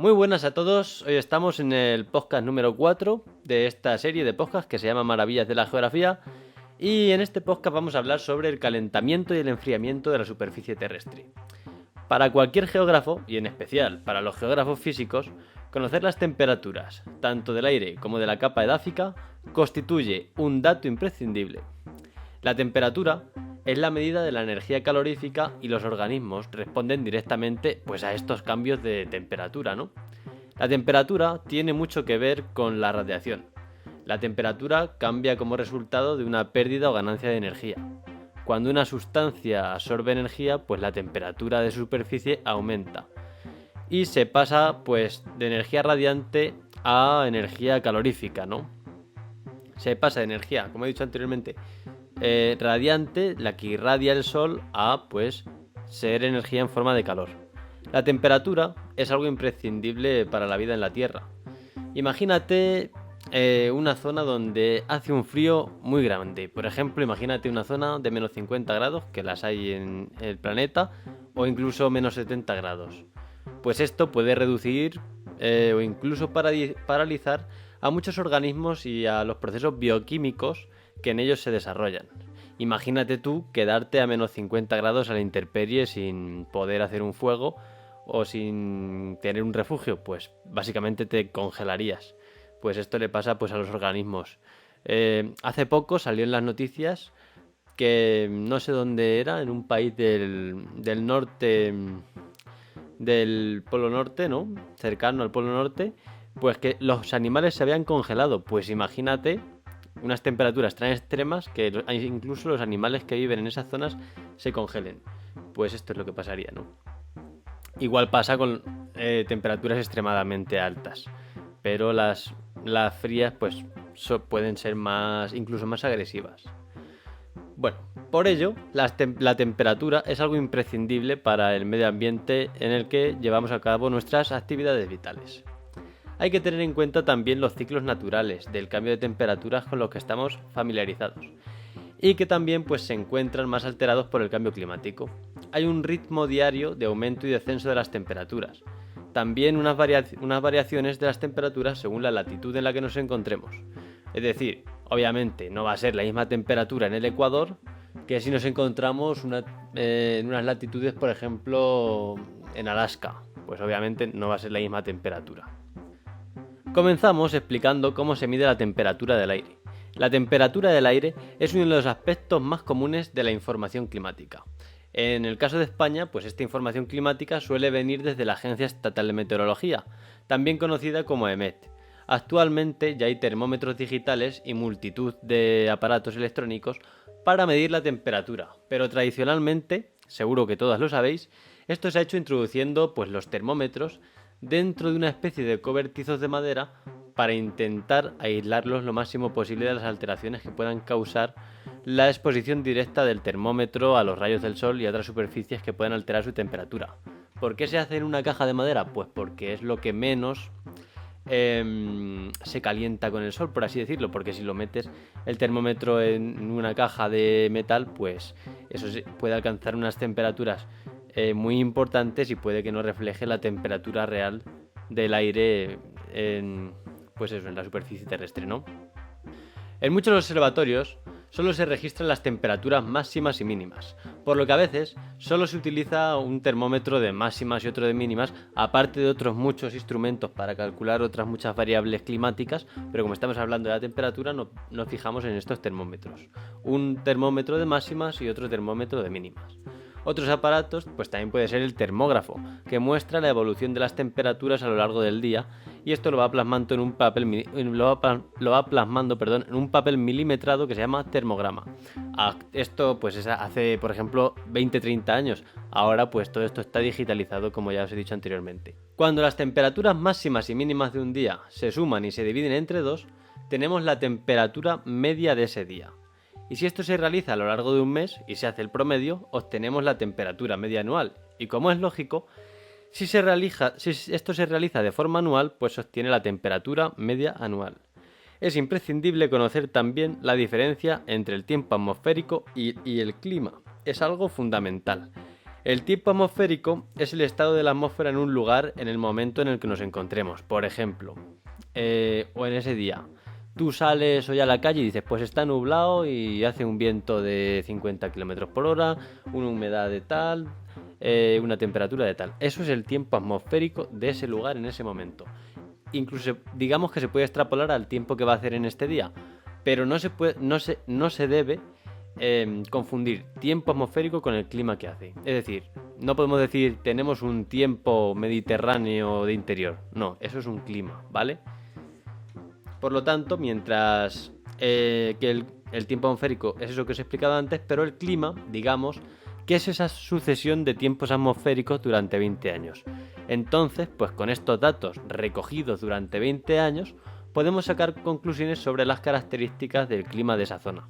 Muy buenas a todos, hoy estamos en el podcast número 4 de esta serie de podcasts que se llama Maravillas de la Geografía y en este podcast vamos a hablar sobre el calentamiento y el enfriamiento de la superficie terrestre. Para cualquier geógrafo, y en especial para los geógrafos físicos, conocer las temperaturas, tanto del aire como de la capa edáfica, constituye un dato imprescindible. La temperatura es la medida de la energía calorífica y los organismos responden directamente pues, a estos cambios de temperatura, ¿no? La temperatura tiene mucho que ver con la radiación. La temperatura cambia como resultado de una pérdida o ganancia de energía. Cuando una sustancia absorbe energía, pues la temperatura de superficie aumenta y se pasa pues de energía radiante a energía calorífica, ¿no? Se pasa de energía, como he dicho anteriormente, radiante, la que irradia el sol, a pues ser energía en forma de calor. La temperatura es algo imprescindible para la vida en la Tierra. Imagínate una zona donde hace un frío muy grande. Por ejemplo, imagínate una zona de menos 50 grados, que las hay en el planeta, o incluso menos 70 grados. Pues esto puede reducir o incluso paralizar a muchos organismos y a los procesos bioquímicos que en ellos se desarrollan. Imagínate tú quedarte a menos 50 grados a la intemperie sin poder hacer un fuego o sin tener un refugio, pues básicamente te congelarías. Pues esto le pasa pues a los organismos. Hace poco salió en las noticias que no sé dónde era, en un país del norte, del Polo Norte, ¿no? Cercano al Polo Norte, pues que los animales se habían congelado. Pues imagínate unas temperaturas tan extremas que incluso los animales que viven en esas zonas se congelen. Pues esto es lo que pasaría, ¿no? Igual pasa con temperaturas extremadamente altas, pero las frías pues pueden ser incluso más agresivas. Bueno, por ello, la temperatura es algo imprescindible para el medio ambiente en el que llevamos a cabo nuestras actividades vitales. Hay que tener en cuenta también los ciclos naturales del cambio de temperaturas con los que estamos familiarizados y que también pues, se encuentran más alterados por el cambio climático. Hay un ritmo diario de aumento y descenso de las temperaturas. También unas variaciones de las temperaturas según la latitud en la que nos encontremos. Es decir, obviamente no va a ser la misma temperatura en el Ecuador que si nos encontramos en unas latitudes, por ejemplo, en Alaska. Pues obviamente no va a ser la misma temperatura. Comenzamos explicando cómo se mide la temperatura del aire. La temperatura del aire es uno de los aspectos más comunes de la información climática. En el caso de España, pues esta información climática suele venir desde la Agencia Estatal de Meteorología, también conocida como EMET. Actualmente ya hay termómetros digitales y multitud de aparatos electrónicos para medir la temperatura, pero tradicionalmente, seguro que todas lo sabéis, esto se ha hecho introduciendo pues los termómetros dentro de una especie de cobertizos de madera para intentar aislarlos lo máximo posible de las alteraciones que puedan causar la exposición directa del termómetro a los rayos del sol y a otras superficies que puedan alterar su temperatura. ¿Por qué se hace en una caja de madera? Pues porque es lo que menos se calienta con el sol, por así decirlo, porque si lo metes el termómetro en una caja de metal, pues eso puede alcanzar unas temperaturas muy importantes y puede que no refleje la temperatura real del aire pues eso, en la superficie terrestre, ¿no? En muchos observatorios solo se registran las temperaturas máximas y mínimas, por lo que a veces solo se utiliza un termómetro de máximas y otro de mínimas, aparte de otros muchos instrumentos para calcular otras muchas variables climáticas, pero como estamos hablando de la temperatura, nos fijamos en estos termómetros. Un termómetro de máximas y otro termómetro de mínimas. Otros aparatos, pues también puede ser el termógrafo, que muestra la evolución de las temperaturas a lo largo del día, y esto lo va plasmando en un papel en un papel milimetrado que se llama termograma. Esto pues hace, por ejemplo, 20-30 años. Ahora pues todo esto está digitalizado, como ya os he dicho anteriormente. Cuando las temperaturas máximas y mínimas de un día se suman y se dividen entre dos, tenemos la temperatura media de ese día. Y si esto se realiza a lo largo de un mes y se hace el promedio, obtenemos la temperatura media anual. Y como es lógico, si esto se realiza de forma anual, pues se obtiene la temperatura media anual. Es imprescindible conocer también la diferencia entre el tiempo atmosférico y el clima. Es algo fundamental. El tiempo atmosférico es el estado de la atmósfera en un lugar en el momento en el que nos encontremos. Por ejemplo, o en ese día. Tú sales hoy a la calle y dices, pues está nublado y hace un viento de 50 km por hora, una humedad de tal, una temperatura de tal. Eso es el tiempo atmosférico de ese lugar en ese momento. Incluso digamos que se puede extrapolar al tiempo que va a hacer en este día, pero no se debe confundir tiempo atmosférico con el clima que hace. Es decir, no podemos decir tenemos un tiempo mediterráneo de interior. No, eso es un clima, ¿vale? Por lo tanto, mientras que el tiempo atmosférico es eso que os he explicado antes, pero el clima, digamos, que es esa sucesión de tiempos atmosféricos durante 20 años. Entonces, pues con estos datos recogidos durante 20 años, podemos sacar conclusiones sobre las características del clima de esa zona.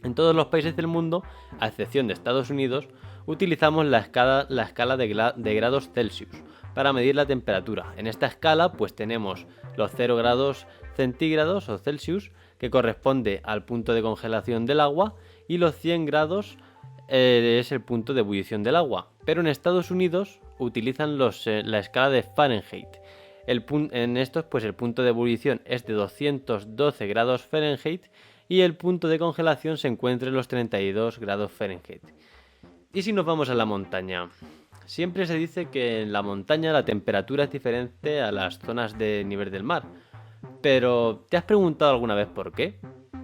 En todos los países del mundo, a excepción de Estados Unidos, utilizamos la escala de grados Celsius para medir la temperatura. En esta escala, pues tenemos los 0 grados centígrados o Celsius, que corresponde al punto de congelación del agua, y los 100 grados es el punto de ebullición del agua. Pero en Estados Unidos utilizan la escala de Fahrenheit. En estos, pues el punto de ebullición es de 212 grados Fahrenheit y el punto de congelación se encuentra en los 32 grados Fahrenheit. ¿Y si nos vamos a la montaña? Siempre se dice que en la montaña la temperatura es diferente a las zonas de nivel del mar. Pero, ¿te has preguntado alguna vez por qué?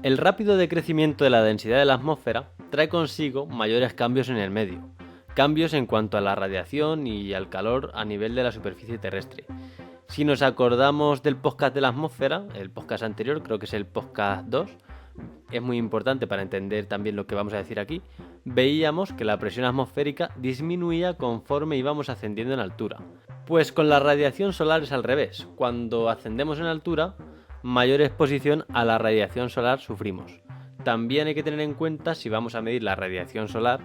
El rápido decrecimiento de la densidad de la atmósfera trae consigo mayores cambios en el medio. Cambios en cuanto a la radiación y al calor a nivel de la superficie terrestre. Si nos acordamos del podcast de la atmósfera, el podcast anterior, creo que es el podcast 2, es muy importante para entender también lo que vamos a decir aquí, veíamos que la presión atmosférica disminuía conforme íbamos ascendiendo en altura. Pues con la radiación solar es al revés. Cuando ascendemos en altura, mayor exposición a la radiación solar sufrimos. También hay que tener en cuenta, si vamos a medir la radiación solar,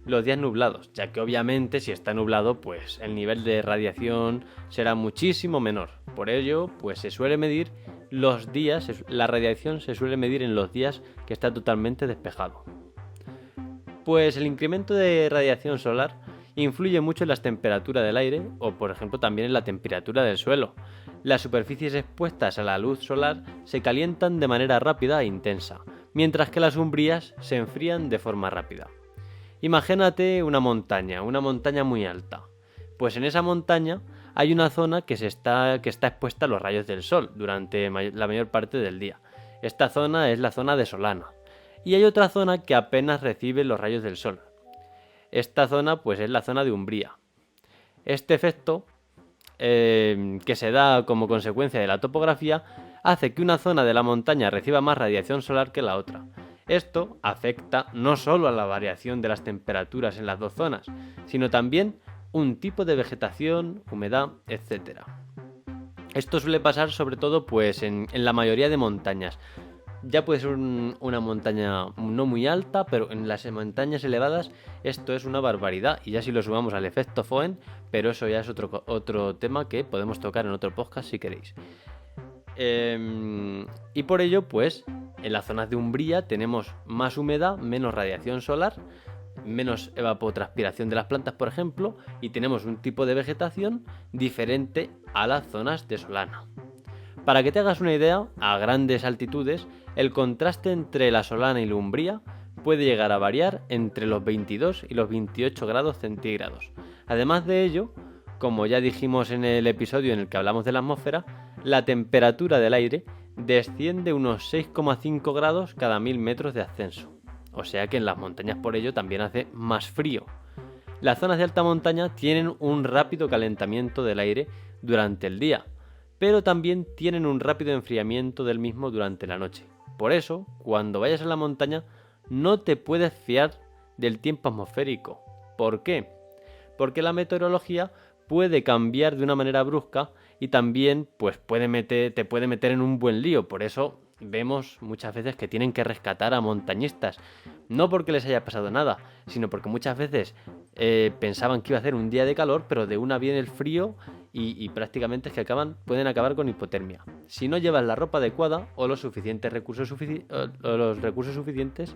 los días nublados, ya que obviamente si está nublado, pues el nivel de radiación será muchísimo menor. Por ello, pues se suele medir los días, la radiación se suele medir en los días que está totalmente despejado. Pues el incremento de radiación solar influye mucho en las temperaturas del aire o, por ejemplo, también en la temperatura del suelo. Las superficies expuestas a la luz solar se calientan de manera rápida e intensa, mientras que las umbrías se enfrían de forma rápida. Imagínate una montaña muy alta. Pues en esa montaña hay una zona que está expuesta a los rayos del sol durante la mayor parte del día. Esta zona es la zona desolana. Y hay otra zona que apenas recibe los rayos del sol. Esta zona pues es la zona de umbría. Este efecto, que se da como consecuencia de la topografía, hace que una zona de la montaña reciba más radiación solar que la otra. Esto afecta no solo a la variación de las temperaturas en las dos zonas, sino también un tipo de vegetación, humedad, etc. Esto suele pasar sobre todo pues en la mayoría de montañas. Ya puede ser una montaña no muy alta, pero en las montañas elevadas esto es una barbaridad. Y ya si lo sumamos al efecto Foehn, pero eso ya es otro tema que podemos tocar en otro podcast si queréis. Y por ello, pues, en las zonas de umbría tenemos más humedad, menos radiación solar, menos evapotranspiración de las plantas, por ejemplo, y tenemos un tipo de vegetación diferente a las zonas de solana. Para que te hagas una idea, a grandes altitudes, el contraste entre la solana y la umbría puede llegar a variar entre los 22 y los 28 grados centígrados. Además de ello, como ya dijimos en el episodio en el que hablamos de la atmósfera, la temperatura del aire desciende unos 6,5 grados cada 1000 metros de ascenso. O sea que en las montañas por ello también hace más frío. Las zonas de alta montaña tienen un rápido calentamiento del aire durante el día, pero también tienen un rápido enfriamiento del mismo durante la noche. Por eso, cuando vayas a la montaña, no te puedes fiar del tiempo atmosférico. ¿Por qué? Porque la meteorología puede cambiar de una manera brusca y también pues te puede meter en un buen lío. Por eso vemos muchas veces que tienen que rescatar a montañistas, no porque les haya pasado nada, sino porque muchas veces pensaban que iba a hacer un día de calor, pero de una viene el frío y prácticamente es que pueden acabar con hipotermia. Si no llevas la ropa adecuada o los recursos suficientes,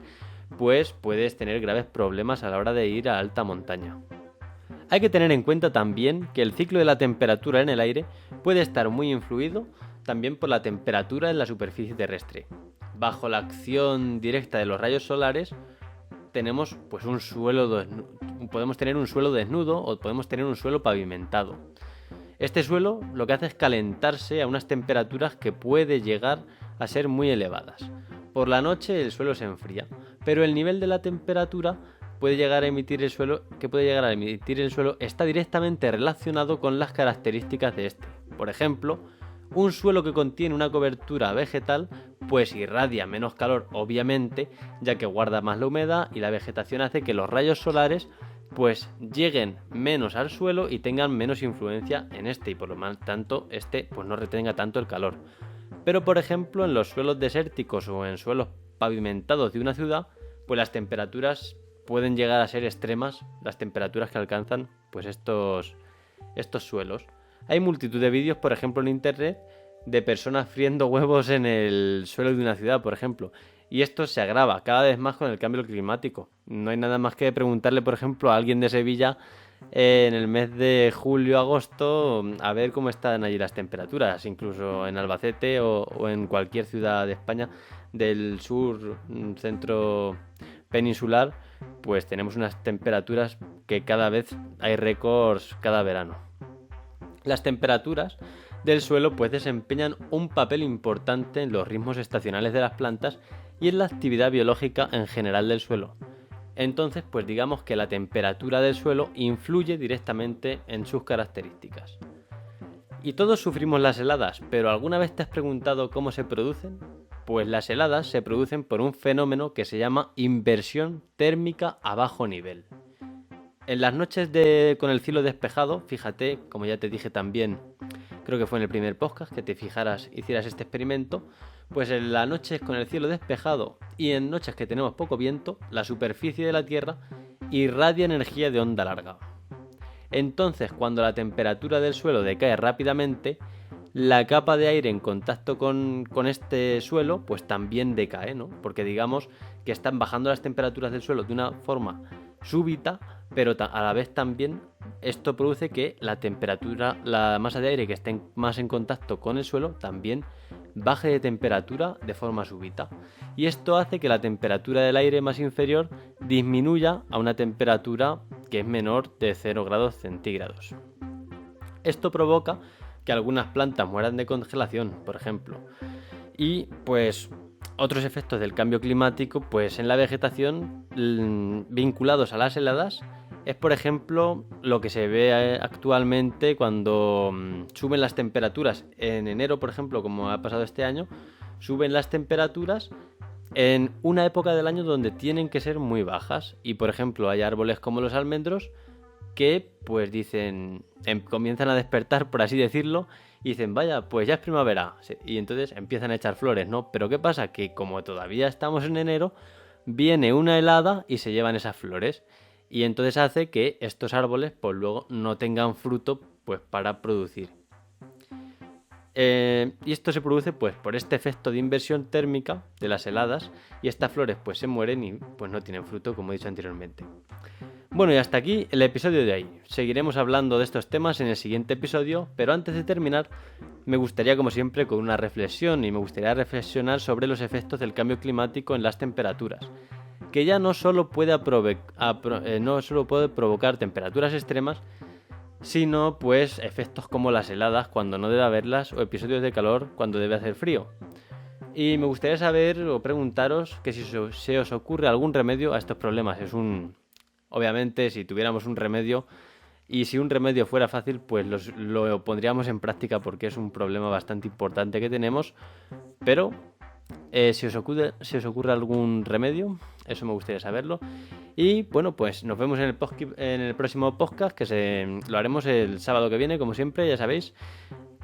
pues puedes tener graves problemas a la hora de ir a alta montaña. Hay que tener en cuenta también que el ciclo de la temperatura en el aire puede estar muy influido también por la temperatura en la superficie terrestre. Bajo la acción directa de los rayos solares tenemos pues podemos tener un suelo desnudo o podemos tener un suelo pavimentado. Este suelo lo que hace es calentarse a unas temperaturas que puede llegar a ser muy elevadas. Por la noche el suelo se enfría, pero el nivel de la temperatura que puede llegar a emitir el suelo está directamente relacionado con las características de este. Por ejemplo, un suelo que contiene una cobertura vegetal pues irradia menos calor, obviamente, ya que guarda más la humedad y la vegetación hace que los rayos solares pues lleguen menos al suelo y tengan menos influencia en este y por lo tanto este pues no retenga tanto el calor. Pero por ejemplo en los suelos desérticos o en suelos pavimentados de una ciudad pues las temperaturas pueden llegar a ser extremas, las temperaturas que alcanzan pues estos suelos. Hay multitud de vídeos, por ejemplo en internet, de personas friendo huevos en el suelo de una ciudad, por ejemplo. Y esto se agrava cada vez más con el cambio climático. No hay nada más que preguntarle, por ejemplo, a alguien de Sevilla en el mes de julio-agosto a ver cómo están allí las temperaturas, incluso en Albacete o en cualquier ciudad de España del sur, centro peninsular, pues tenemos unas temperaturas que cada vez hay récords cada verano. Las temperaturas del suelo pues desempeñan un papel importante en los ritmos estacionales de las plantas y en la actividad biológica en general del suelo. Entonces, pues digamos que la temperatura del suelo influye directamente en sus características. Y todos sufrimos las heladas, pero ¿alguna vez te has preguntado cómo se producen? Pues las heladas se producen por un fenómeno que se llama inversión térmica a bajo nivel. En las noches con el cielo despejado, fíjate, como ya te dije también, creo que fue en el primer podcast que hicieras este experimento, pues en las noches con el cielo despejado y en noches que tenemos poco viento, la superficie de la Tierra irradia energía de onda larga. Entonces, cuando la temperatura del suelo decae rápidamente, la capa de aire en contacto con este suelo pues también decae, ¿no? Porque digamos que están bajando las temperaturas del suelo de una forma súbita, pero a la vez también esto produce que la masa de aire que esté más en contacto con el suelo también baje de temperatura de forma súbita. Y esto hace que la temperatura del aire más inferior disminuya a una temperatura que es menor de 0 grados centígrados. Esto provoca que algunas plantas mueran de congelación, por ejemplo. Y pues otros efectos del cambio climático, pues en la vegetación vinculados a las heladas, es por ejemplo lo que se ve actualmente cuando suben las temperaturas en enero, por ejemplo, como ha pasado este año, suben las temperaturas en una época del año donde tienen que ser muy bajas. Y por ejemplo hay árboles como los almendros que pues comienzan a despertar, por así decirlo, y dicen, vaya, pues ya es primavera, y entonces empiezan a echar flores, ¿no? Pero ¿qué pasa? Que como todavía estamos en enero, viene una helada y se llevan esas flores, y entonces hace que estos árboles pues luego no tengan fruto pues para producir. Y esto se produce pues por este efecto de inversión térmica de las heladas, y estas flores pues se mueren y pues no tienen fruto, como he dicho anteriormente. Bueno, y hasta aquí el episodio de hoy. Seguiremos hablando de estos temas en el siguiente episodio, pero antes de terminar, me gustaría, como siempre, con una reflexión, y me gustaría reflexionar sobre los efectos del cambio climático en las temperaturas, que ya no solo puede provocar temperaturas extremas, sino pues efectos como las heladas cuando no debe haberlas, o episodios de calor cuando debe hacer frío. Y me gustaría saber o preguntaros que si se os ocurre algún remedio a estos problemas. Obviamente, si tuviéramos un remedio, y si un remedio fuera fácil, pues lo pondríamos en práctica, porque es un problema bastante importante que tenemos. Pero si os ocurre algún remedio, eso me gustaría saberlo. Y bueno, pues nos vemos en el próximo podcast, que lo haremos el sábado que viene, como siempre, ya sabéis.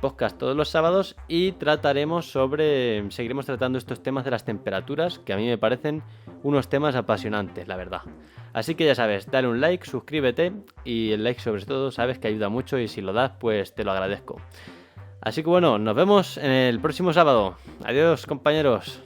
Podcast todos los sábados, y seguiremos tratando estos temas de las temperaturas, que a mí me parecen unos temas apasionantes, la verdad. Así que ya sabes, dale un like, suscríbete y el like sobre todo sabes que ayuda mucho y si lo das pues te lo agradezco. Así que bueno, nos vemos en el próximo sábado. Adiós, compañeros.